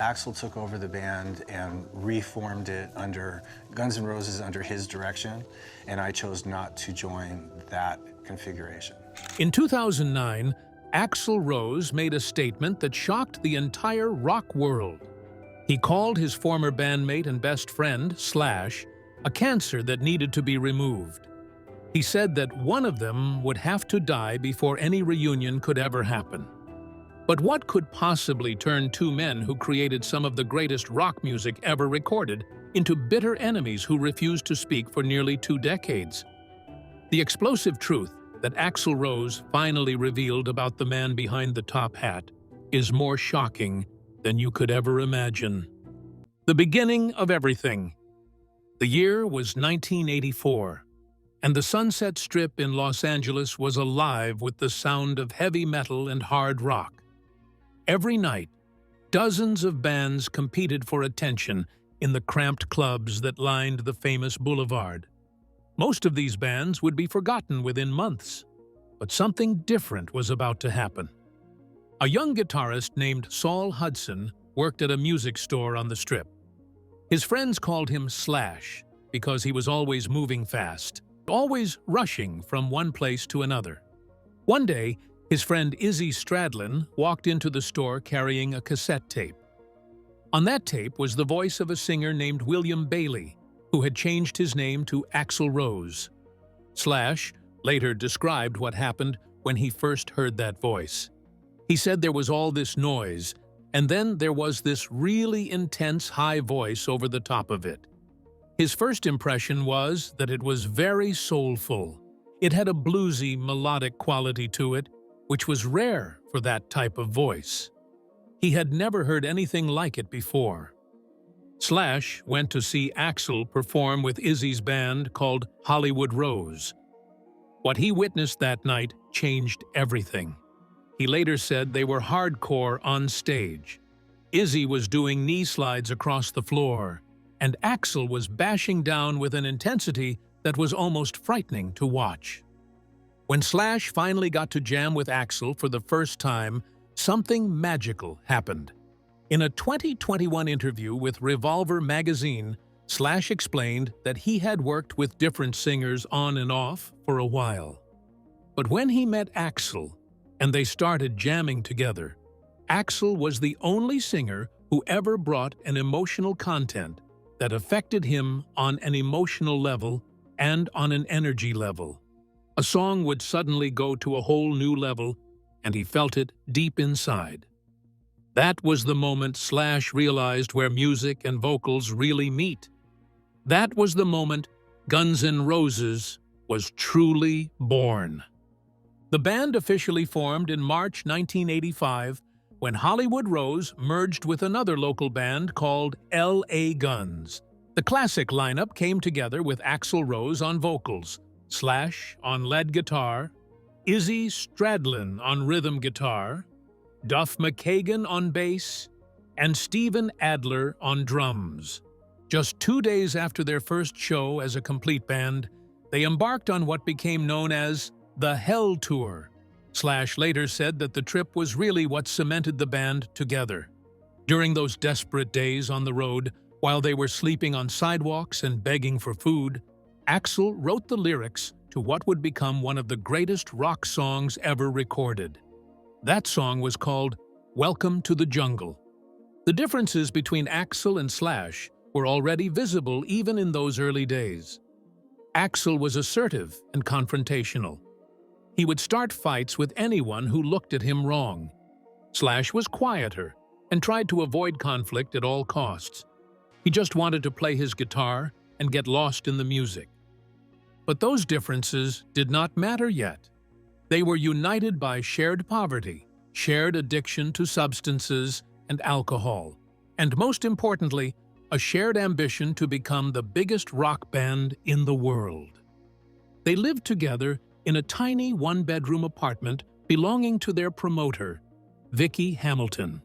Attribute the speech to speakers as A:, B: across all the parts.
A: Axl took over the band and reformed it under Guns N' Roses under his direction, and I chose not to join that configuration.
B: In 2009, Axl Rose made a statement that shocked the entire rock world. He called his former bandmate and best friend, Slash, a cancer that needed to be removed. He said that one of them would have to die before any reunion could ever happen. But what could possibly turn two men who created some of the greatest rock music ever recorded into bitter enemies who refused to speak for nearly 2 decades? The explosive truth that Axl Rose finally revealed about the man behind the top hat is more shocking than you could ever imagine. The beginning of everything. The year was 1984, and the Sunset Strip in Los Angeles was alive with the sound of heavy metal and hard rock. Every night, dozens of bands competed for attention in the cramped clubs that lined the famous boulevard. Most of these bands would be forgotten within months, but something different was about to happen. A young guitarist named Saul Hudson worked at a music store on the Strip. His friends called him Slash because he was always moving fast, always rushing from one place to another. One day, his friend Izzy Stradlin walked into the store carrying a cassette tape. On that tape was the voice of a singer named William Bailey, who had changed his name to Axl Rose. Slash later described what happened when he first heard that voice. He said there was all this noise, and then there was this really intense high voice over the top of it. His first impression was that it was very soulful. It had a bluesy, melodic quality to it, which was rare for that type of voice. He had never heard anything like it before. Slash went to see Axl perform with Izzy's band called Hollywood Rose. What he witnessed that night changed everything. He later said they were hardcore on stage. Izzy was doing knee slides across the floor, and Axl was bashing down with an intensity that was almost frightening to watch. When Slash finally got to jam with Axl for the first time, something magical happened. In a 2021 interview with Revolver magazine, Slash explained that he had worked with different singers on and off for a while. But when he met Axl and they started jamming together, Axl was the only singer who ever brought an emotional content that affected him on an emotional level and on an energy level. A song would suddenly go to a whole new level, and he felt it deep inside. That was the moment Slash realized where music and vocals really meet. That was the moment Guns N' Roses was truly born. The band officially formed in March 1985 when Hollywood Rose merged with another local band called L.A. Guns. The classic lineup came together with Axl Rose on vocals, Slash on lead guitar, Izzy Stradlin on rhythm guitar, Duff McKagan on bass, and Steven Adler on drums. Just 2 days after their first show as a complete band, they embarked on what became known as the Hell Tour. Slash later said that the trip was really what cemented the band together. During those desperate days on the road, while they were sleeping on sidewalks and begging for food, Axl wrote the lyrics to what would become one of the greatest rock songs ever recorded. That song was called Welcome to the Jungle. The differences between Axl and Slash were already visible even in those early days. Axl was assertive and confrontational. He would start fights with anyone who looked at him wrong. Slash was quieter and tried to avoid conflict at all costs. He just wanted to play his guitar and get lost in the music. But those differences did not matter yet. They were united by shared poverty, shared addiction to substances and alcohol, and most importantly, a shared ambition to become the biggest rock band in the world. They lived together in a tiny one-bedroom apartment belonging to their promoter, Vicky Hamilton.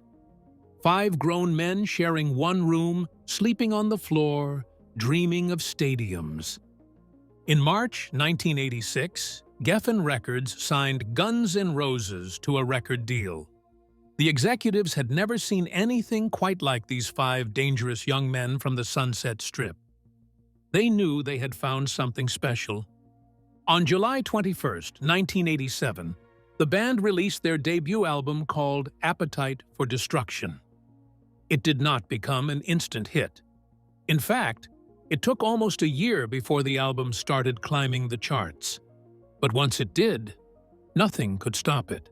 B: 5 grown men sharing one room, sleeping on the floor, dreaming of stadiums. In March 1986, Geffen Records signed Guns N' Roses to a record deal. The executives had never seen anything quite like these 5 dangerous young men from the Sunset Strip. They knew they had found something special. On July 21st, 1987, the band released their debut album called Appetite for Destruction. It did not become an instant hit. In fact, it took almost a year before the album started climbing the charts. But once it did, nothing could stop it.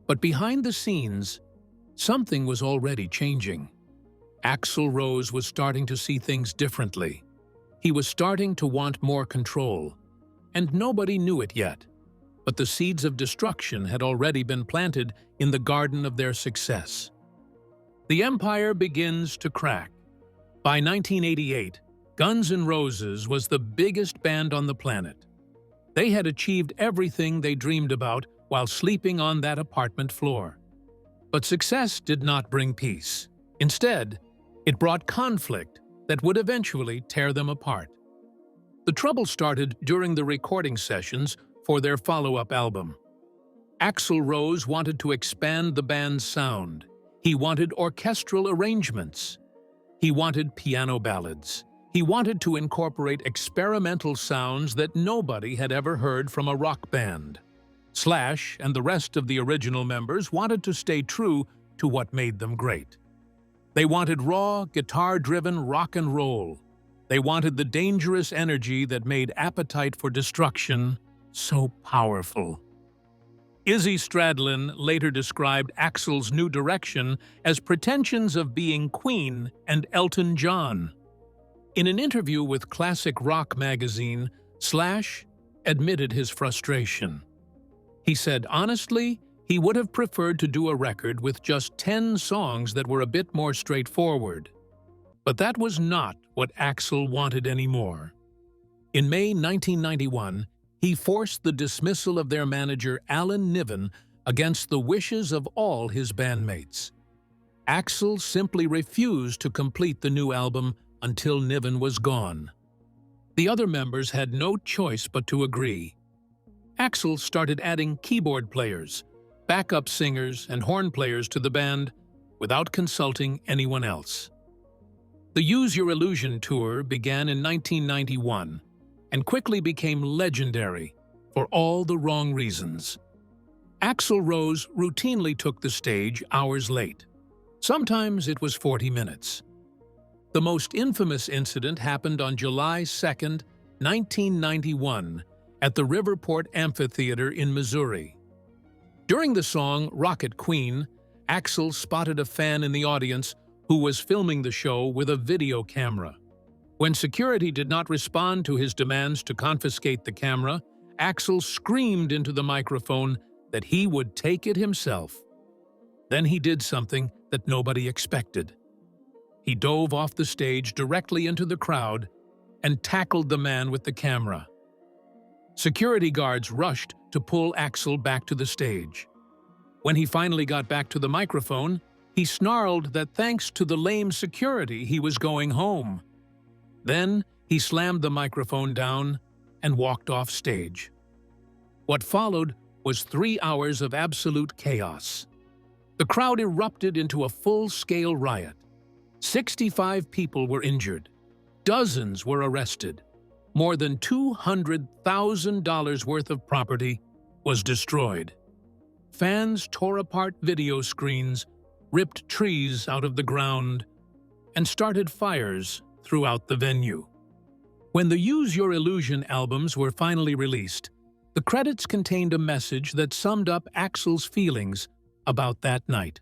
B: But behind the scenes, something was already changing. Axl Rose was starting to see things differently. He was starting to want more control, and nobody knew it yet. But the seeds of destruction had already been planted in the garden of their success. The empire begins to crack. By 1988, Guns N' Roses was the biggest band on the planet. They had achieved everything they dreamed about while sleeping on that apartment floor. But success did not bring peace. Instead, it brought conflict that would eventually tear them apart. The trouble started during the recording sessions for their follow-up album. Axl Rose wanted to expand the band's sound. He wanted orchestral arrangements. He wanted piano ballads. He wanted to incorporate experimental sounds that nobody had ever heard from a rock band. Slash and the rest of the original members wanted to stay true to what made them great. They wanted raw, guitar-driven rock and roll. They wanted the dangerous energy that made Appetite for Destruction so powerful. Izzy Stradlin later described Axl's new direction as pretensions of being Queen and Elton John. In an interview with Classic Rock magazine, Slash admitted his frustration. He said, honestly, he would have preferred to do a record with just 10 songs that were a bit more straightforward. But that was not what Axl wanted anymore. In May 1991, he forced the dismissal of their manager Alan Niven against the wishes of all his bandmates. Axl simply refused to complete the new album until Niven was gone. The other members had no choice but to agree. Axl started adding keyboard players, backup singers, and horn players to the band without consulting anyone else. The Use Your Illusion tour began in 1991 and quickly became legendary for all the wrong reasons. Axl Rose routinely took the stage hours late. Sometimes it was 40 minutes. The most infamous incident happened on July 2, 1991, at the Riverport Amphitheater in Missouri. During the song Rocket Queen, Axl spotted a fan in the audience who was filming the show with a video camera. When security did not respond to his demands to confiscate the camera, Axl screamed into the microphone that he would take it himself. Then he did something that nobody expected. He dove off the stage directly into the crowd and tackled the man with the camera. Security guards rushed to pull Axl back to the stage. When he finally got back to the microphone, he snarled that thanks to the lame security, he was going home. Then he slammed the microphone down and walked off stage. What followed was 3 hours of absolute chaos. The crowd erupted into a full-scale riot. 65 people were injured. Dozens were arrested. More than $200,000 worth of property was destroyed. Fans tore apart video screens, ripped trees out of the ground, and started fires throughout the venue. When the Use Your Illusion albums were finally released, the credits contained a message that summed up Axl's feelings about that night.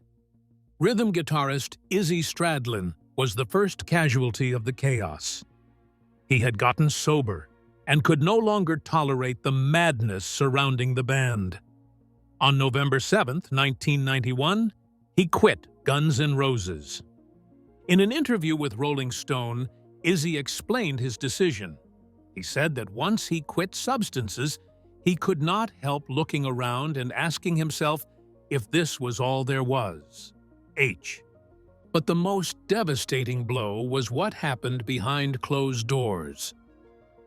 B: Rhythm guitarist Izzy Stradlin was the first casualty of the chaos. He had gotten sober and could no longer tolerate the madness surrounding the band. On November 7, 1991, he quit Guns N' Roses. In an interview with Rolling Stone, Izzy explained his decision. He said that once he quit substances, he could not help looking around and asking himself if this was all there was. But the most devastating blow was what happened behind closed doors.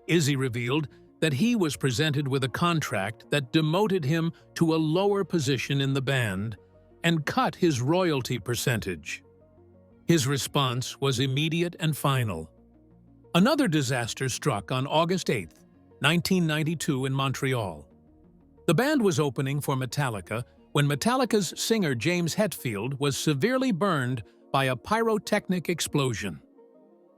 B: Izzy revealed that he was presented with a contract that demoted him to a lower position in the band and cut his royalty percentage. His response was immediate and final. Another disaster struck on August 8, 1992 in Montreal. The band was opening for Metallica when Metallica's singer James Hetfield was severely burned by a pyrotechnic explosion.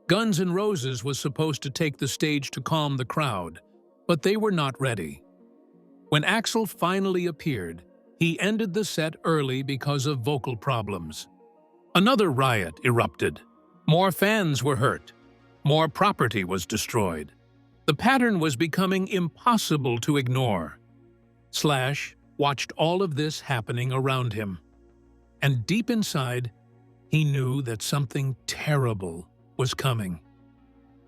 B: Guns N' Roses was supposed to take the stage to calm the crowd, but they were not ready. When Axl finally appeared, he ended the set early because of vocal problems. Another riot erupted. More fans were hurt. More property was destroyed. The pattern was becoming impossible to ignore. Slash watched all of this happening around him. And deep inside, he knew that something terrible was coming.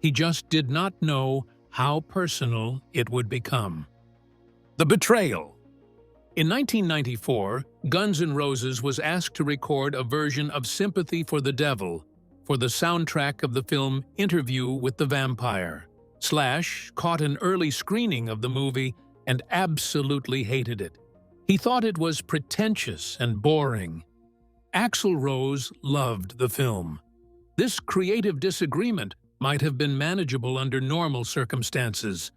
B: He just did not know how personal it would become. The betrayal. In 1994, Guns N' Roses was asked to record a version of Sympathy for the Devil for the soundtrack of the film Interview with the Vampire. Slash caught an early screening of the movie and absolutely hated it. He thought it was pretentious and boring. Axl Rose loved the film. This creative disagreement might have been manageable under normal circumstances,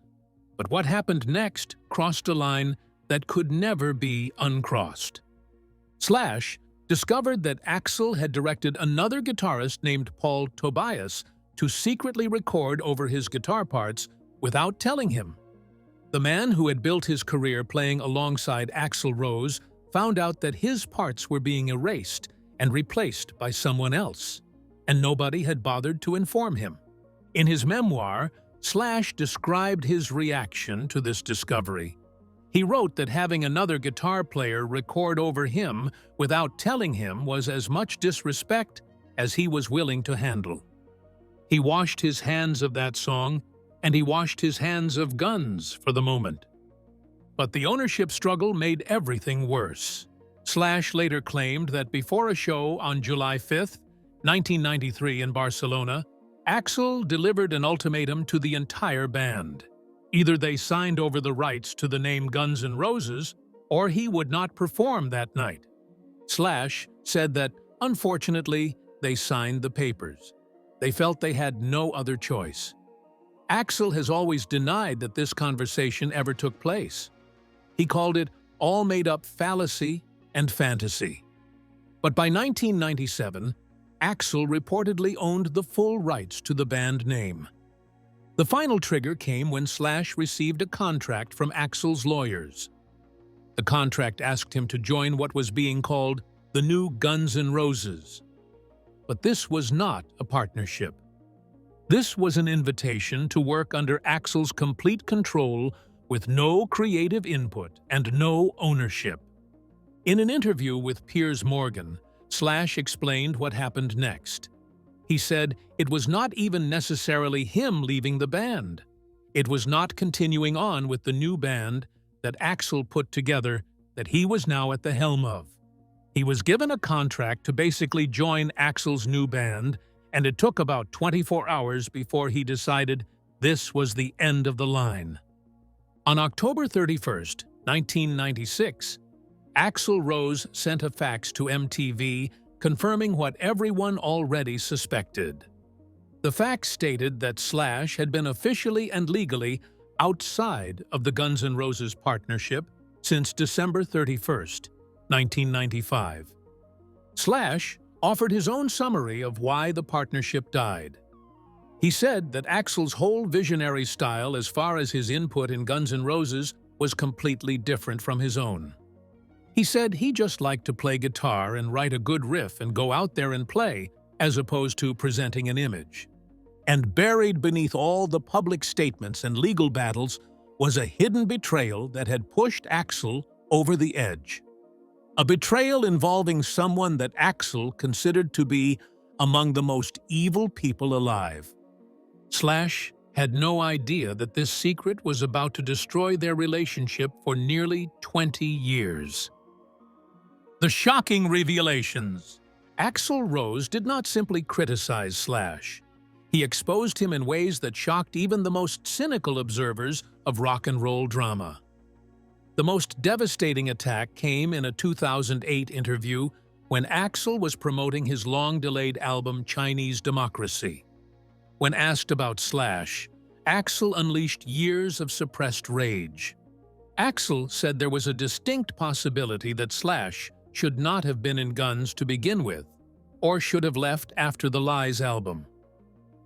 B: but what happened next crossed a line that could never be uncrossed. Slash discovered that Axl had directed another guitarist named Paul Tobias to secretly record over his guitar parts without telling him. The man who had built his career playing alongside Axl Rose found out that his parts were being erased and replaced by someone else, and nobody had bothered to inform him. In his memoir, Slash described his reaction to this discovery. He wrote that having another guitar player record over him without telling him was as much disrespect as he was willing to handle. He washed his hands of that song, and he washed his hands of Guns for the moment. But the ownership struggle made everything worse. Slash later claimed that before a show on July 5, 1993 in Barcelona, Axl delivered an ultimatum to the entire band. Either they signed over the rights to the name Guns N' Roses, or he would not perform that night. Slash said that, unfortunately, they signed the papers. They felt they had no other choice. Axl has always denied that this conversation ever took place. He called it all made-up fallacy and fantasy. But by 1997, Axl reportedly owned the full rights to the band name. The final trigger came when Slash received a contract from Axl's lawyers. The contract asked him to join what was being called the new Guns N' Roses. But this was not a partnership. This was an invitation to work under Axl's complete control with no creative input and no ownership. In an interview with Piers Morgan, Slash explained what happened next. He said it was not even necessarily him leaving the band. It was not continuing on with the new band that Axl put together that he was now at the helm of. He was given a contract to basically join Axl's new band, and it took about 24 hours before he decided this was the end of the line. On October 31st, 1996, Axl Rose sent a fax to MTV confirming what everyone already suspected. The fax stated that Slash had been officially and legally outside of the Guns N' Roses partnership since December 31st, 1995. Slash offered his own summary of why the partnership died. He said that Axl's whole visionary style as far as his input in Guns N' Roses was completely different from his own. He said he just liked to play guitar and write a good riff and go out there and play, as opposed to presenting an image. And buried beneath all the public statements and legal battles was a hidden betrayal that had pushed Axl over the edge. A betrayal involving someone that Axl considered to be among the most evil people alive. Slash had no idea that this secret was about to destroy their relationship for nearly 20 years. The shocking revelations. Axl Rose did not simply criticize Slash. He exposed him in ways that shocked even the most cynical observers of rock and roll drama. The most devastating attack came in a 2008 interview when Axl was promoting his long-delayed album Chinese Democracy. When asked about Slash, Axl unleashed years of suppressed rage. Axl said there was a distinct possibility that Slash should not have been in Guns to begin with, or should have left after the Lies album.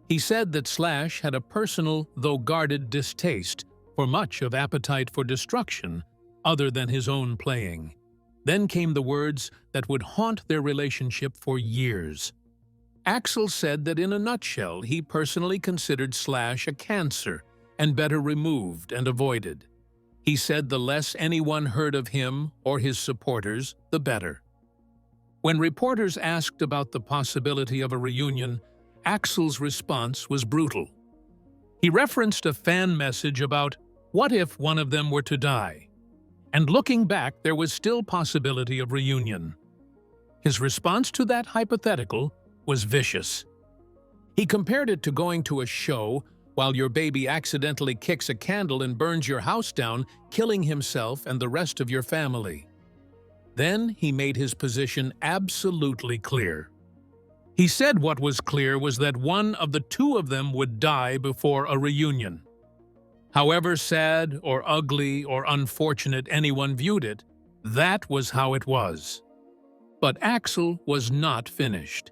B: He said that Slash had a personal, though guarded, distaste for much of Appetite for Destruction other than his own playing. Then came the words that would haunt their relationship for years. Axl said that in a nutshell, he personally considered Slash a cancer and better removed and avoided. He said the less anyone heard of him or his supporters, the better. When reporters asked about the possibility of a reunion, Axl's response was brutal. He referenced a fan message about, "What if one of them were to die?" And looking back, there was still possibility of reunion. His response to that hypothetical was vicious. He compared it to going to a show while your baby accidentally kicks a candle and burns your house down, killing himself and the rest of your family. Then he made his position absolutely clear. He said what was clear was that one of the two of them would die before a reunion. However sad or ugly or unfortunate anyone viewed it, that was how it was. But Axl was not finished.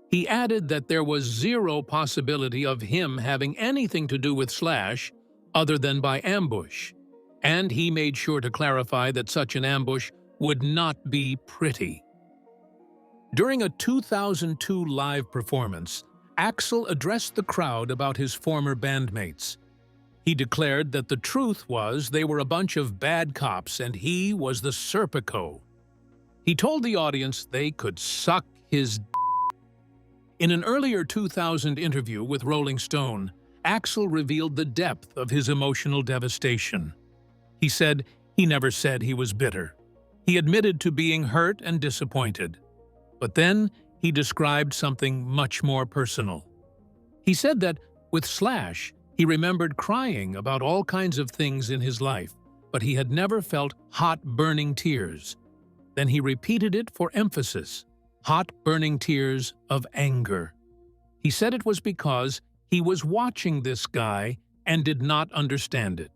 B: He added that there was zero possibility of him having anything to do with Slash other than by ambush, and he made sure to clarify that such an ambush would not be pretty. During a 2002 live performance, Axl addressed the crowd about his former bandmates. He declared that the truth was they were a bunch of bad cops and he was the Serpico. He told the audience they could suck his d. In an earlier 2000 interview with Rolling Stone, Axl revealed the depth of his emotional devastation. He said he never said he was bitter. He admitted to being hurt and disappointed. But then he described something much more personal. He said that with Slash, he remembered crying about all kinds of things in his life, but he had never felt hot, burning tears. Then he repeated it for emphasis, hot, burning tears of anger. He said it was because he was watching this guy and did not understand it.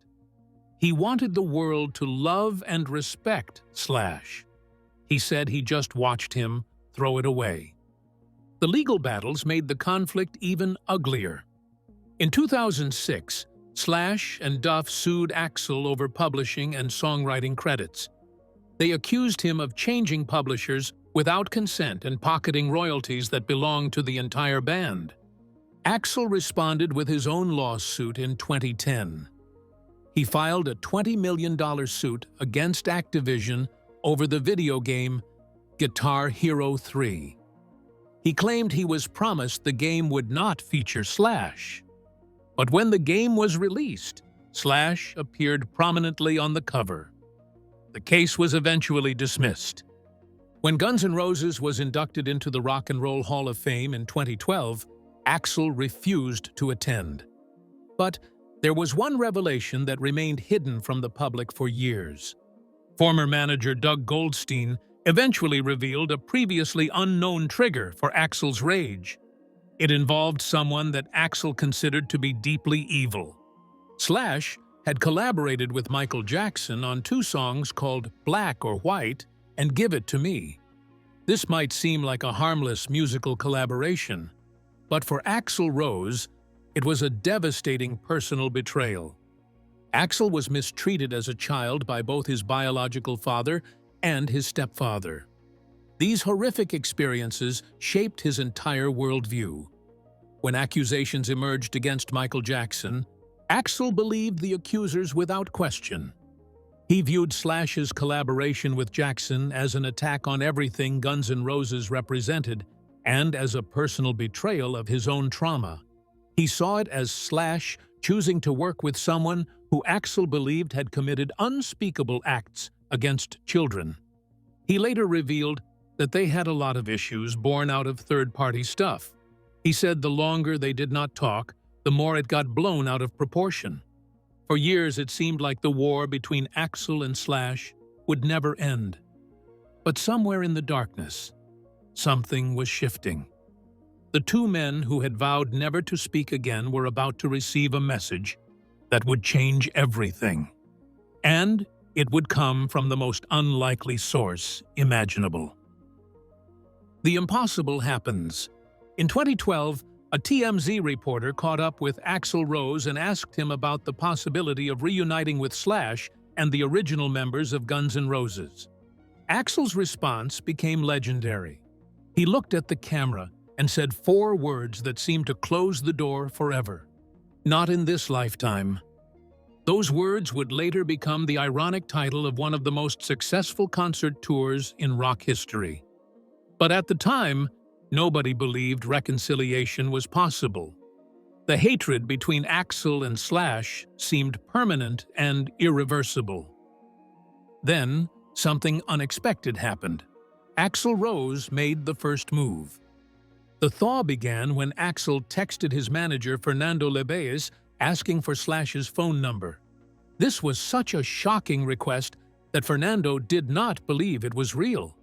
B: He wanted the world to love and respect Slash. He said he just watched him throw it away. The legal battles made the conflict even uglier. In 2006, Slash and Duff sued Axl over publishing and songwriting credits. They accused him of changing publishers without consent and pocketing royalties that belonged to the entire band. Axl responded with his own lawsuit in 2010. He filed a $20 million suit against Activision over the video game Guitar Hero 3. He claimed he was promised the game would not feature Slash. But when the game was released, Slash appeared prominently on the cover. The case was eventually dismissed. When Guns N' Roses was inducted into the Rock and Roll Hall of Fame in 2012, Axl refused to attend. But there was one revelation that remained hidden from the public for years. Former manager Doug Goldstein eventually revealed a previously unknown trigger for Axl's rage. It involved someone that Axl considered to be deeply evil. Slash had collaborated with Michael Jackson on 2 songs called Black or White and Give It to Me. This might seem like a harmless musical collaboration, but for Axl Rose, it was a devastating personal betrayal. Axl was mistreated as a child by both his biological father and his stepfather. These horrific experiences shaped his entire worldview. When accusations emerged against Michael Jackson, Axl believed the accusers without question. He viewed Slash's collaboration with Jackson as an attack on everything Guns N' Roses represented and as a personal betrayal of his own trauma. He saw it as Slash choosing to work with someone who Axl believed had committed unspeakable acts against children. He later revealed that they had a lot of issues born out of third-party stuff. He said the longer they did not talk, the more it got blown out of proportion. For years, it seemed like the war between Axl and Slash would never end. But somewhere in the darkness, something was shifting. The two men who had vowed never to speak again were about to receive a message that would change everything. And it would come from the most unlikely source imaginable. The impossible happens. In 2012, a TMZ reporter caught up with Axl Rose and asked him about the possibility of reuniting with Slash and the original members of Guns N' Roses. Axl's response became legendary. He looked at the camera and said 4 words that seemed to close the door forever. "Not in this lifetime." Those words would later become the ironic title of one of the most successful concert tours in rock history. But at the time, nobody believed reconciliation was possible. The hatred between Axl and Slash seemed permanent and irreversible. Then, something unexpected happened. Axl Rose made the first move. The thaw began when Axl texted his manager Fernando Lebes asking for Slash's phone number. This was such a shocking request that Fernando did not believe it was real.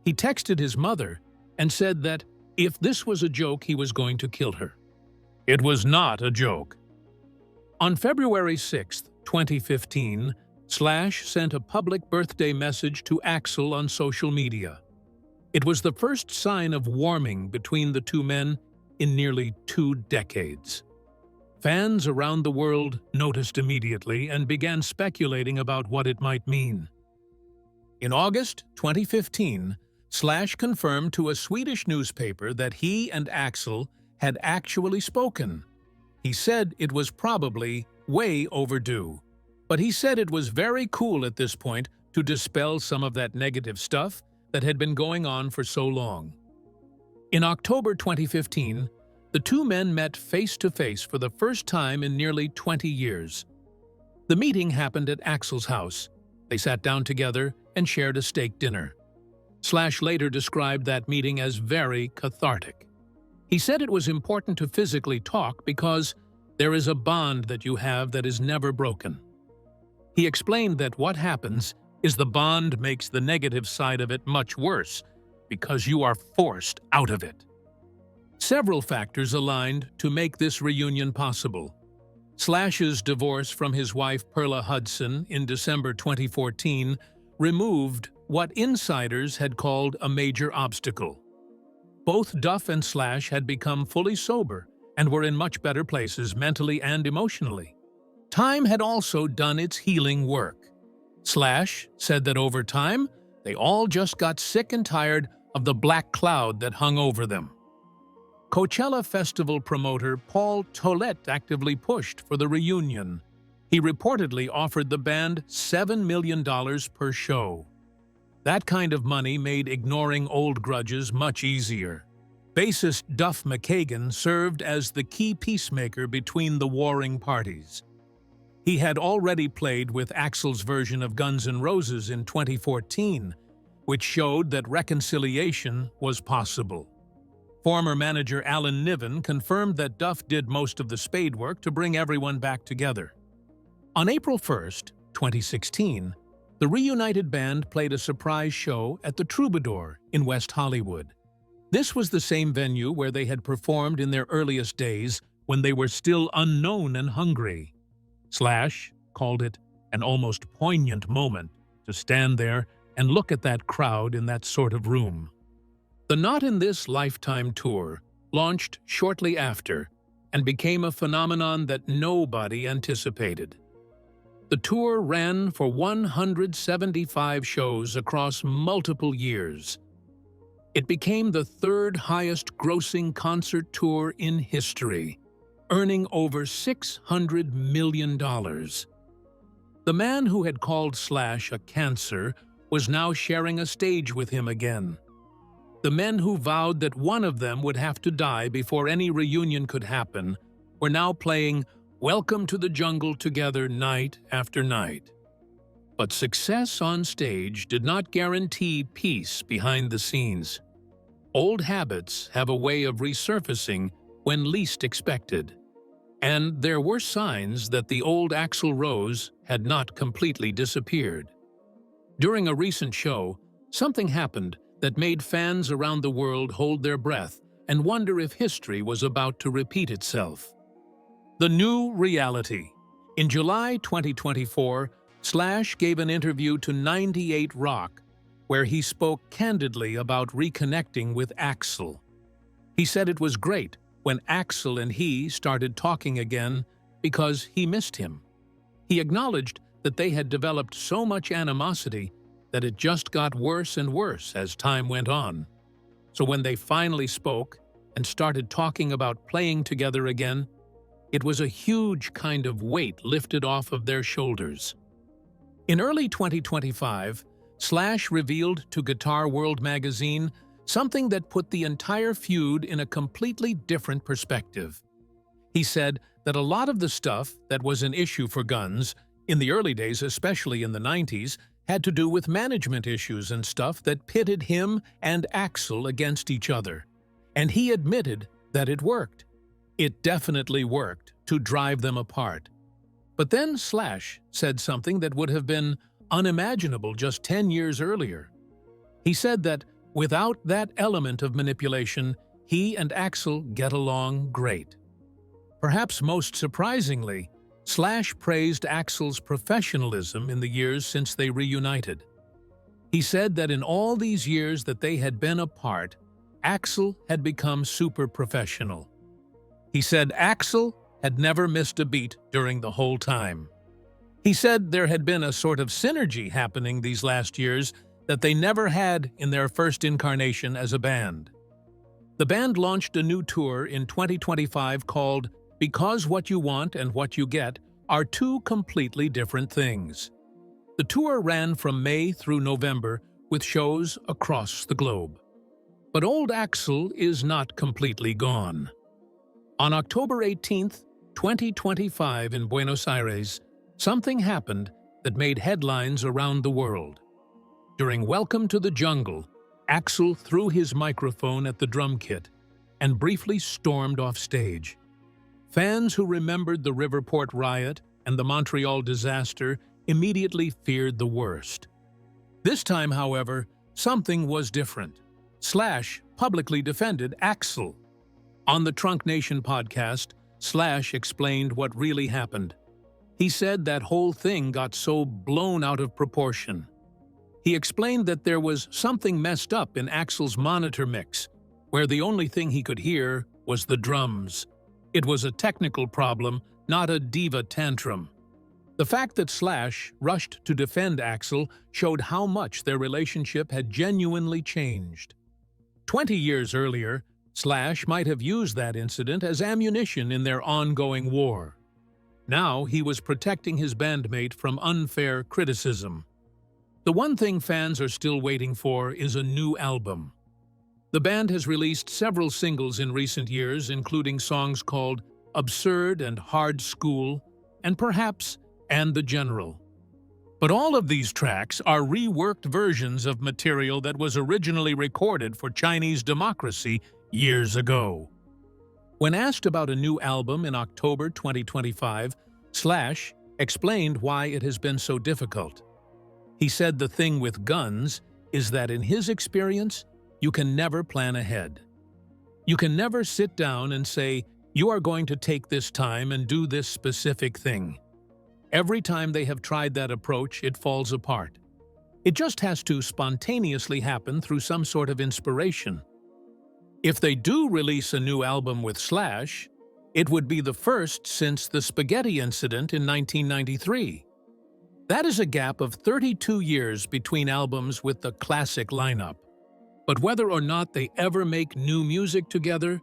B: He texted his mother and said that if this was a joke, he was going to kill her. It was not a joke. On February 6, 2015, Slash sent a public birthday message to Axl on social media. It was the first sign of warming between the two men in nearly 2 decades. Fans around the world noticed immediately and began speculating about what it might mean. In August 2015, Slash confirmed to a Swedish newspaper that he and Axl had actually spoken. He said it was probably way overdue, but he said it was very cool at this point to dispel some of that negative stuff that had been going on for so long. In October 2015, the two men met face-to-face for the first time in nearly 20 years. The meeting happened at Axl's house. They sat down together and shared a steak dinner. Slash later described that meeting as very cathartic. He said it was important to physically talk because there is a bond that you have that is never broken. He explained that what happens is the bond makes the negative side of it much worse because you are forced out of it. Several factors aligned to make this reunion possible. Slash's divorce from his wife Perla Hudson in December 2014 removed what insiders had called a major obstacle. Both Duff and Slash had become fully sober and were in much better places mentally and emotionally. Time had also done its healing work. Slash said that over time, they all just got sick and tired of the black cloud that hung over them. Coachella Festival promoter Paul Tollett actively pushed for the reunion. He reportedly offered the band $7 million per show. That kind of money made ignoring old grudges much easier. Bassist Duff McKagan served as the key peacemaker between the warring parties. He had already played with Axl's version of Guns N' Roses in 2014, which showed that reconciliation was possible. Former manager Alan Niven confirmed that Duff did most of the spade work to bring everyone back together. On April 1, 2016, the reunited band played a surprise show at the Troubadour in West Hollywood. This was the same venue where they had performed in their earliest days when they were still unknown and hungry. Slash called it an almost poignant moment to stand there and look at that crowd in that sort of room. The Not in This Lifetime tour launched shortly after and became a phenomenon that nobody anticipated. The tour ran for 175 shows across multiple years. It became the 3rd highest grossing concert tour in history, earning over $600 million. The man who had called Slash a cancer was now sharing a stage with him again. The men who vowed that one of them would have to die before any reunion could happen were now playing Welcome to the Jungle together night after night. But success on stage did not guarantee peace behind the scenes. Old habits have a way of resurfacing when least expected. And there were signs that the old Axl Rose had not completely disappeared. During a recent show, something happened that made fans around the world hold their breath and wonder if history was about to repeat itself. The new reality. In July 2024, Slash gave an interview to 98 Rock, where he spoke candidly about reconnecting with Axl. He said it was great when Axl and he started talking again because he missed him. He acknowledged that they had developed so much animosity that it just got worse and worse as time went on. So when they finally spoke and started talking about playing together again, it was a huge kind of weight lifted off of their shoulders. In early 2025, Slash revealed to Guitar World magazine something that put the entire feud in a completely different perspective. He said that a lot of the stuff that was an issue for Guns, in the early days, especially in the 90s, had to do with management issues and stuff that pitted him and Axl against each other. And he admitted that it worked. It definitely worked to drive them apart. But then Slash said something that would have been unimaginable just 10 years earlier. He said that without that element of manipulation, he and Axl get along great. Perhaps most surprisingly, Slash praised Axl's professionalism in the years since they reunited. He said that in all these years that they had been apart, Axl had become super professional. He said Axl had never missed a beat during the whole time. He said there had been a sort of synergy happening these last years that they never had in their first incarnation as a band. The band launched a new tour in 2025 called Because What You Want and What You Get Are Two Completely Different Things. The tour ran from May through November with shows across the globe. But old Axl is not completely gone. On October 18th, 2025 in Buenos Aires, something happened that made headlines around the world. During Welcome to the Jungle, Axl threw his microphone at the drum kit and briefly stormed off stage. Fans who remembered the Riverport riot and the Montreal disaster immediately feared the worst. This time, however, something was different. Slash publicly defended Axl. On the Trunk Nation podcast, Slash explained what really happened. He said that whole thing got so blown out of proportion. He explained that there was something messed up in Axl's monitor mix, where the only thing he could hear was the drums. It was a technical problem, not a diva tantrum. The fact that Slash rushed to defend Axl showed how much their relationship had genuinely changed. 20 years earlier, Slash might have used that incident as ammunition in their ongoing war. Now he was protecting his bandmate from unfair criticism. The one thing fans are still waiting for is a new album. The band has released several singles in recent years, including songs called Absurd and Hard School, and perhaps And the General. But all of these tracks are reworked versions of material that was originally recorded for Chinese Democracy years ago. When asked about a new album in October 2025, Slash explained why it has been so difficult. He said the thing with Guns is that in his experience, you can never plan ahead. You can never sit down and say, you are going to take this time and do this specific thing. Every time they have tried that approach, it falls apart. It just has to spontaneously happen through some sort of inspiration. If they do release a new album with Slash, it would be the first since the Spaghetti incident in 1993. That is a gap of 32 years between albums with the classic lineup. But whether or not they ever make new music together,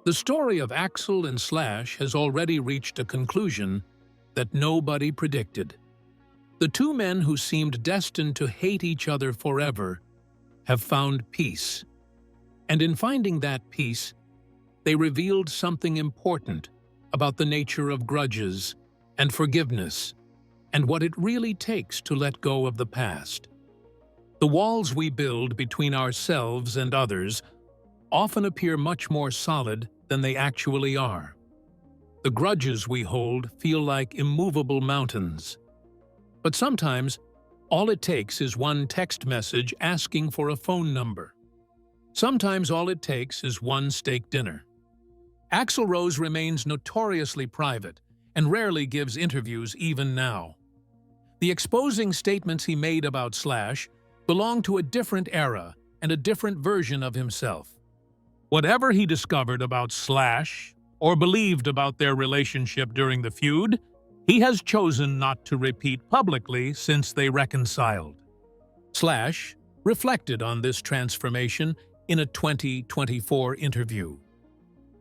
B: the story of Axl and Slash has already reached a conclusion that nobody predicted. The two men who seemed destined to hate each other forever have found peace. And in finding that peace, they revealed something important about the nature of grudges and forgiveness and what it really takes to let go of the past. The walls we build between ourselves and others often appear much more solid than they actually are. The grudges we hold feel like immovable mountains. But sometimes, all it takes is one text message asking for a phone number. Sometimes all it takes is one steak dinner. Axl Rose remains notoriously private and rarely gives interviews even now. The exposing statements he made about Slash belong to a different era and a different version of himself. Whatever he discovered about Slash or believed about their relationship during the feud, he has chosen not to repeat publicly since they reconciled. Slash reflected on this transformation in a 2024 interview.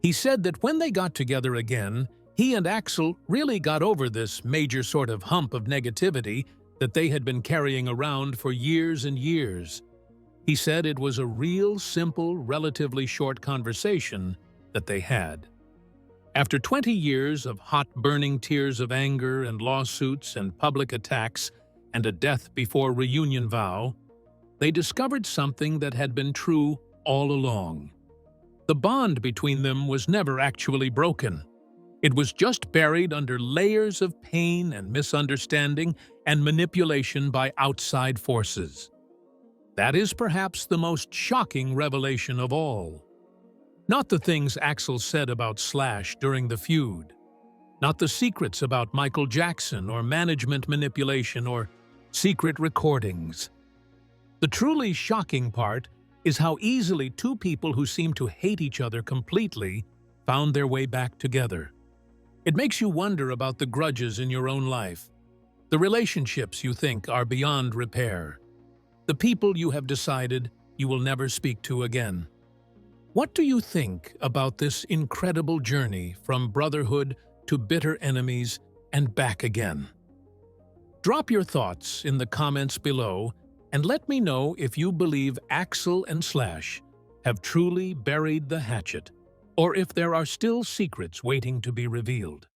B: He said that when they got together again, he and Axl really got over this major sort of hump of negativity that they had been carrying around for years and years. He said it was a real simple, relatively short conversation that they had. After 20 years of hot, burning tears of anger and lawsuits and public attacks and a death before reunion vow, they discovered something that had been true all along. The bond between them was never actually broken. It was just buried under layers of pain and misunderstanding and manipulation by outside forces. That is perhaps the most shocking revelation of all. Not the things Axl said about Slash during the feud. Not the secrets about Michael Jackson or management manipulation or secret recordings. The truly shocking part is how easily two people who seem to hate each other completely found their way back together. It makes you wonder about the grudges in your own life, the relationships you think are beyond repair, the people you have decided you will never speak to again. What do you think about this incredible journey from brotherhood to bitter enemies and back again? Drop your thoughts in the comments below and let me know if you believe Axl and Slash have truly buried the hatchet, or if there are still secrets waiting to be revealed.